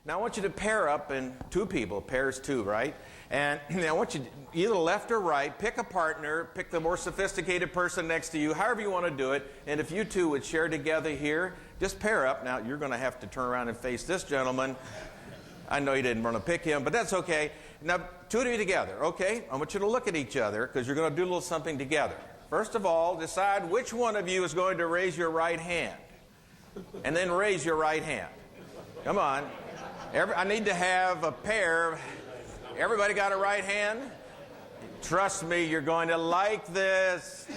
Now I want you to pair up in two people, pairs two, right? And I want you to, either left or right, pick a partner, pick the more sophisticated person next to you, however you want to do it. And if you two would share together here, just pair up. Now you're going to have to turn around and face this gentleman. I know you didn't want to pick him, but that's okay. Now, two of you together, okay? I want you to look at each other because you're going to do a little something together. First of all, decide which one of you is going to raise your right hand. And then raise your right hand. Come on. I need to have a pair. Everybody got a right hand? Trust me, you're going to like this.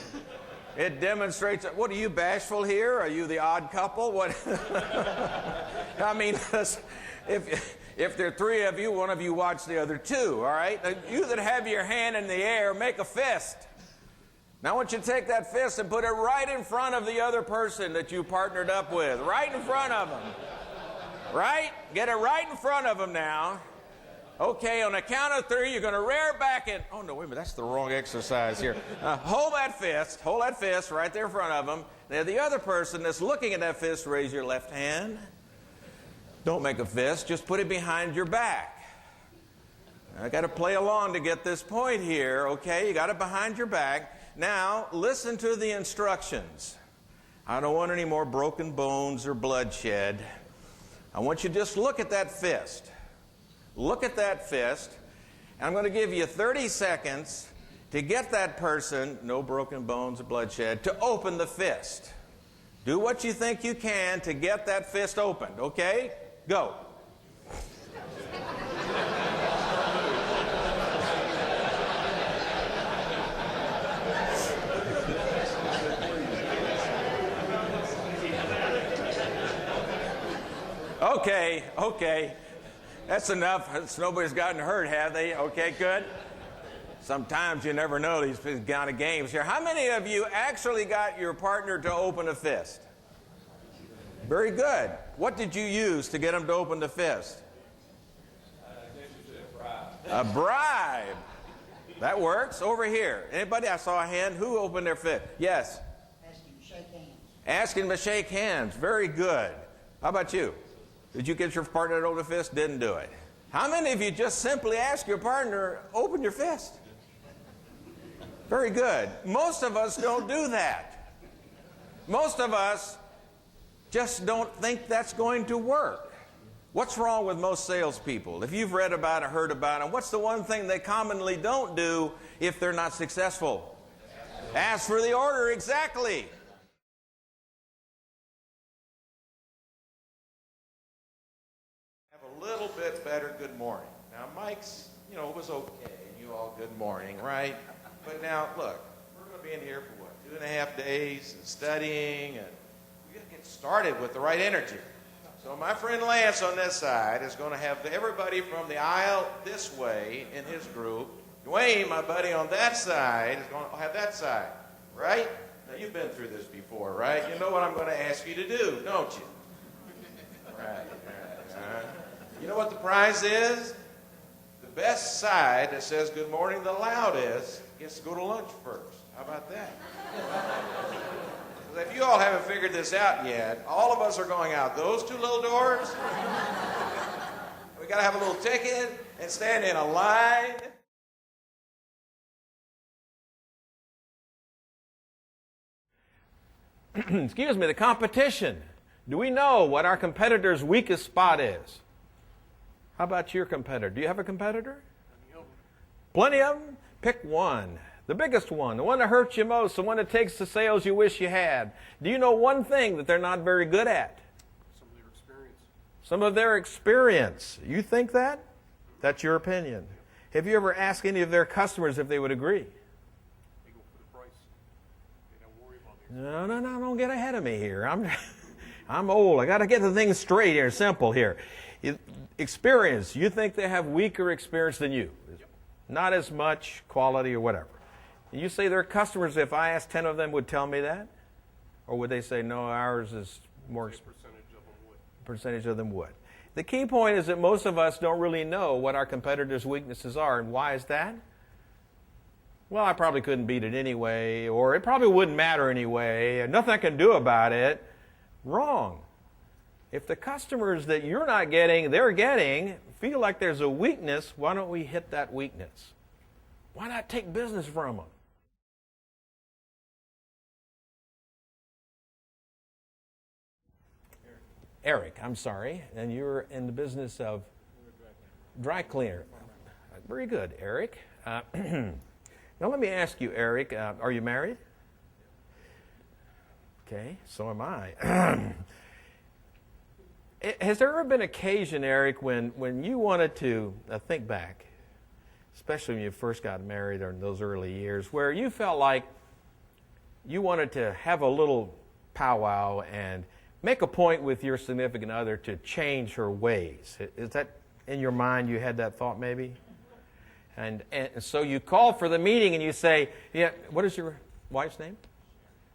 It demonstrates, what are you, bashful here? Are you the odd couple? What? I mean, if there are three of you, one of you watch the other two, all right? Now, you that have your hand in the air, make a fist. Now I want you to take that fist and put it right in front of the other person that you partnered up with. Right in front of them. Right? Get it right in front of them now. Okay, on the count of three, you're going to rear back and... Oh, no, wait a minute, that's the wrong exercise here. Hold that fist right there in front of them. Now, the other person that's looking at that fist, raise your left hand. Don't make a fist, just put it behind your back. I got to play along to get this point here, okay? You got it behind your back. Now, listen to the instructions. I don't want any more broken bones or bloodshed. I want you to just look at that fist. Look at that fist. And I'm going to give you 30 seconds to get that person, no broken bones or bloodshed, to open the fist. Do what you think you can to get that fist opened, okay? Go. Okay. That's enough. Nobody's gotten hurt, have they? Okay, good. Sometimes you never know these kind of games here. How many of you actually got your partner to open a fist? Very good. What did you use to get him to open the fist? A bribe. That works. Over here. Anybody? I saw a hand. Who opened their fist? Yes. Ask him to shake hands. Ask him to shake hands. Very good. How about you? Did you get your partner to open the fist? Didn't do it. How many of you just simply ask your partner, open your fist? Very good. Most of us don't do that. Most of us just don't think that's going to work. What's wrong with most salespeople? If you've read about it, heard about it, what's the one thing they commonly don't do if they're not successful? Ask for the order, exactly. A little bit better good morning. Now, Mike's, was okay. You all good morning, right? But now, look, we're going to be in here for what, 2.5 days and studying, and we got to get started with the right energy. So my friend Lance on this side is going to have everybody from the aisle this way in his group. Dwayne, my buddy on that side, is going to have that side, right? Now, you've been through this before, right? You know what I'm going to ask you to do, don't you? Right. You know what the prize is? The best side that says good morning the loudest gets to go to lunch first. How about that? If you all haven't figured this out yet, all of us are going out those two little doors. We got to have a little ticket and stand in a line. Excuse me, the competition. Do we know what our competitor's weakest spot is? How about your competitor? Do you have a competitor? Plenty of them? Pick one. The biggest one, the one that hurts you most, the one that takes the sales you wish you had. Do you know one thing that they're not very good at? Some of their experience. Some of their experience. You think that? That's your opinion. Have you ever asked any of their customers if they would agree? They go for the price. They don't worry about it. No, don't get ahead of me here. I'm old. I got to get the things straight here, simple here. Experience. You think they have weaker experience than you? Yep. Not as much quality or whatever. You say their customers, if I asked 10 of them, would tell me that? Or would they say, no, ours is more expensive? Percentage of them would. The key point is that most of us don't really know what our competitors' weaknesses are. And why is that? Well, I probably couldn't beat it anyway, or it probably wouldn't matter anyway, and nothing I can do about it. Wrong. If the customers that you're not getting, they're getting, feel like there's a weakness, why don't we hit that weakness? Why not take business from them? Eric, I'm sorry, and you're in the business of dry cleaner. Very good, Eric. Now let me ask you, Eric, are you married? Okay, so am I. Has there ever been an occasion, Eric, when you wanted to, think back, especially when you first got married or in those early years, where you felt like you wanted to have a little powwow and make a point with your significant other to change her ways? Is that in your mind? You had that thought maybe? And so you call for the meeting and you say, yeah, what is your wife's name?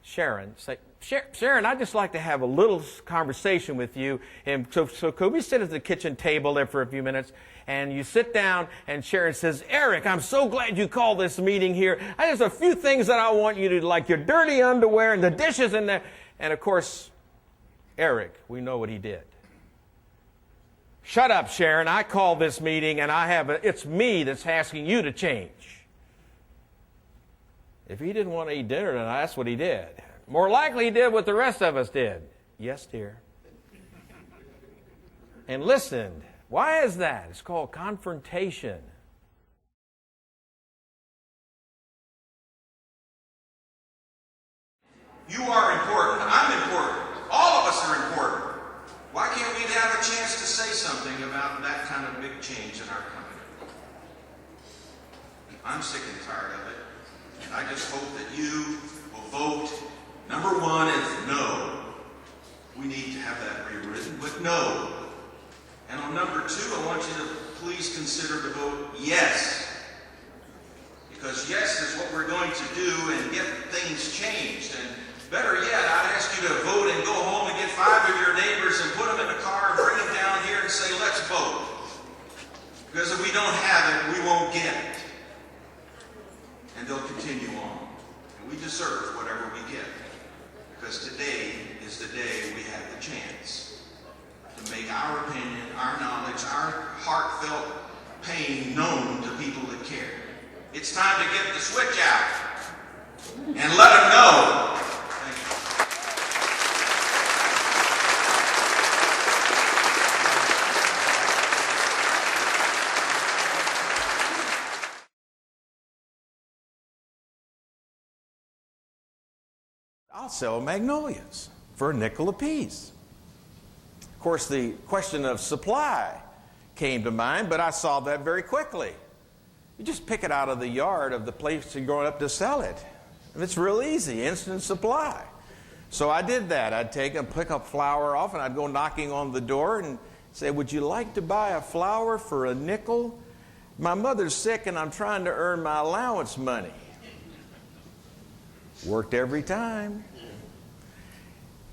Sharon. Say, Sharon, I'd just like to have a little conversation with you. And so could we sit at the kitchen table there for a few minutes? And you sit down and Sharon says, Eric, I'm so glad you called this meeting here. There's a few things that I want you to, like your dirty underwear and the dishes in there. And of course, Eric, we know what he did. Shut up, Sharon. I called this meeting and it's me that's asking you to change. If he didn't want to eat dinner tonight, that's what he did. More likely he did what the rest of us did. Yes, dear. And listened. Why is that? It's called confrontation. You are important. I'm important. All of us are important. Why can't we have a chance to say something about that kind of big change in our company? I'm sick and tired of it. And I just hope that you will vote. Number one is no. We need to have that rewritten, but no. And on number two, I want you to please consider the vote yes. Because yes is what we're going to do and get things changed. And better yet, I'd ask you to vote and go home and get 5 of your neighbors and put them in a car and bring them down here and say, let's vote. Because if we don't have it, we won't get it. And they'll continue on. And we deserve whatever we get. Because today is the day we have the chance to make our opinion, our knowledge, our heartfelt pain known to people that care. It's time to get the switch out and let them know. Thank you. I'll sell magnolias for a nickel apiece. Of course, the question of supply came to mind, but I solved that very quickly. You just pick it out of the yard of the place you're going up to sell it. And it's real easy, instant supply. So I did that. I'd take and pick up flour off, and I'd go knocking on the door and say, would you like to buy a flour for a nickel? My mother's sick, and I'm trying to earn my allowance money. Worked every time.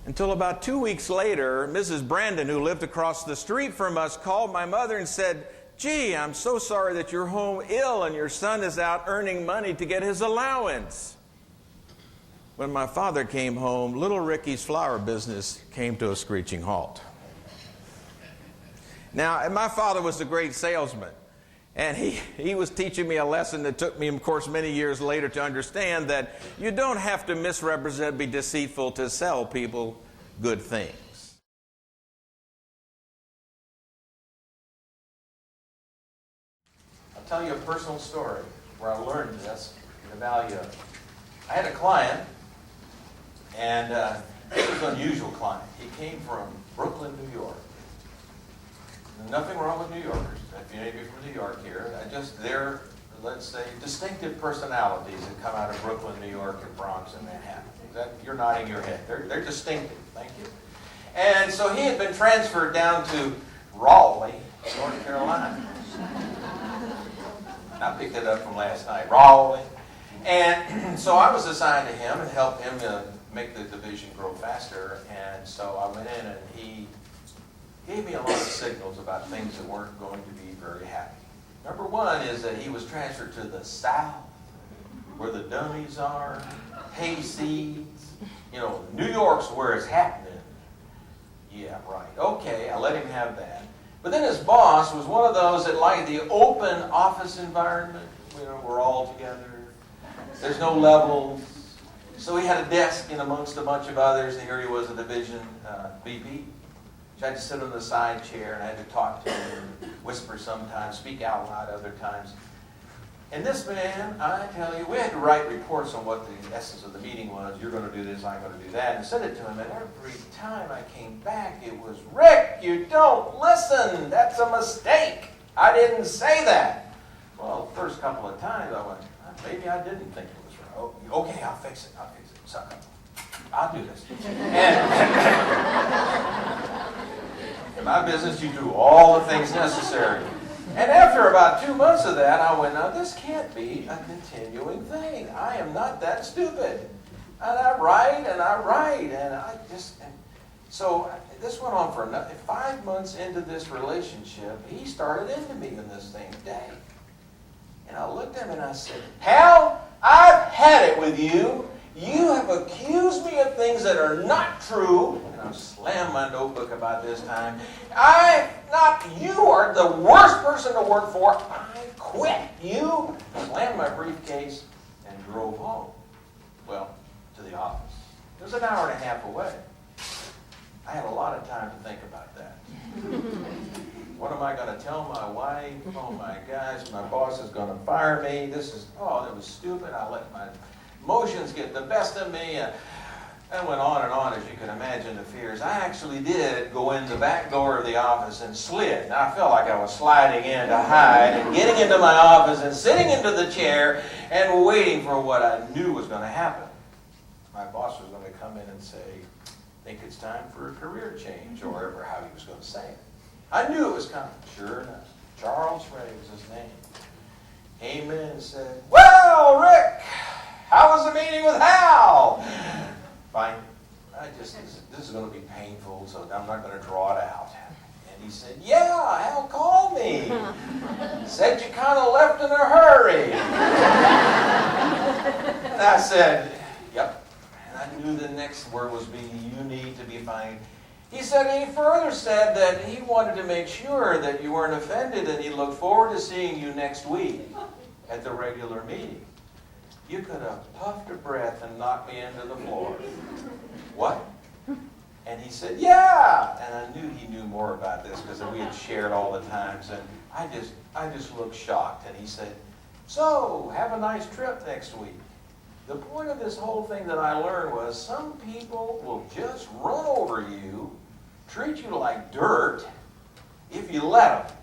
Until about 2 weeks later, Mrs. Brandon, who lived across the street from us, called my mother and said, gee, I'm so sorry that you're home ill and your son is out earning money to get his allowance. When my father came home, little Ricky's flour business came to a screeching halt. Now, my father was a great salesman. And he was teaching me a lesson that took me, of course, many years later to understand that you don't have to misrepresent, be deceitful to sell people good things. I'll tell you a personal story where I learned this, the value of it. I had a client, and he was an unusual client. He came from Brooklyn, New York. Nothing wrong with New Yorkers. If you may be from New York here, just their, let's say, distinctive personalities that come out of Brooklyn, New York, and Bronx, and Manhattan. You're nodding your head. They're distinctive. Thank you. And so he had been transferred down to Raleigh, North Carolina. I picked it up from last night. Raleigh. And so I was assigned to him and helped him to make the division grow faster. And so I went in and he gave me a lot of signals about things that weren't going to be very happy. Number one is that he was transferred to the South, where the dummies are, hayseeds. You know, New York's where it's happening. Yeah, right. Okay, I let him have that. But then his boss was one of those that liked the open office environment. We're all together. There's no levels. So he had a desk in amongst a bunch of others, and here he was a division VP. So I had to sit on the side chair, and I had to talk to him, whisper sometimes, speak out loud other times. And this man, I tell you, we had to write reports on what the essence of the meeting was. You're going to do this, I'm going to do that, and send it to him. And every time I came back, it was, Rick, you don't listen. That's a mistake. I didn't say that. Well, the first couple of times I went, maybe I didn't think it was right. Oh, okay, I'll fix it. Suck up. I'll do this. And in my business, you do all the things necessary. And after about 2 months of that, I went, now this can't be a continuing thing. I am not that stupid. And I write, and so this went on for 5 months into this relationship. He started into me in this same day. And I looked at him and I said, Hal, I've had it with you. You have accused me of things that are not true. And I slammed my notebook about this time. You are the worst person to work for. I quit. You slammed my briefcase and drove home. Well, to the office. It was an hour and a half away. I had a lot of time to think about that. What am I going to tell my wife? Oh my gosh, my boss is going to fire me. It was stupid. I let my emotions get the best of me. I went on, as you can imagine, the fears. I actually did go in the back door of the office and slid. Now, I felt like I was sliding in to hide and getting into my office and sitting into the chair and waiting for what I knew was going to happen. My boss was going to come in and say, I think it's time for a career change, or whatever, how he was going to say it. I knew it was coming. Sure enough, Charles Ray was his name. Came in and said, well, Rick, how was the meeting with Hal? Fine. This is going to be painful, so I'm not going to draw it out. And he said, yeah, Hal called me. Said you kind of left in a hurry. And I said, yep. And I knew the next word was you need to be fine. He further said that he wanted to make sure that you weren't offended, and he looked forward to seeing you next week at the regular meeting. You could have puffed a breath and knocked me into the floor. What? And he said, yeah. And I knew he knew more about this because we had shared all the times. And I just looked shocked. And he said, so, have a nice trip next week. The point of this whole thing that I learned was some people will just run over you, treat you like dirt, if you let them.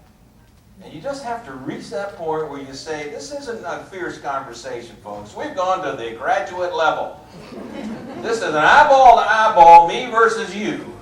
And you just have to reach that point where you say, this isn't a fierce conversation, folks. We've gone to the graduate level. This is an eyeball to eyeball, me versus you.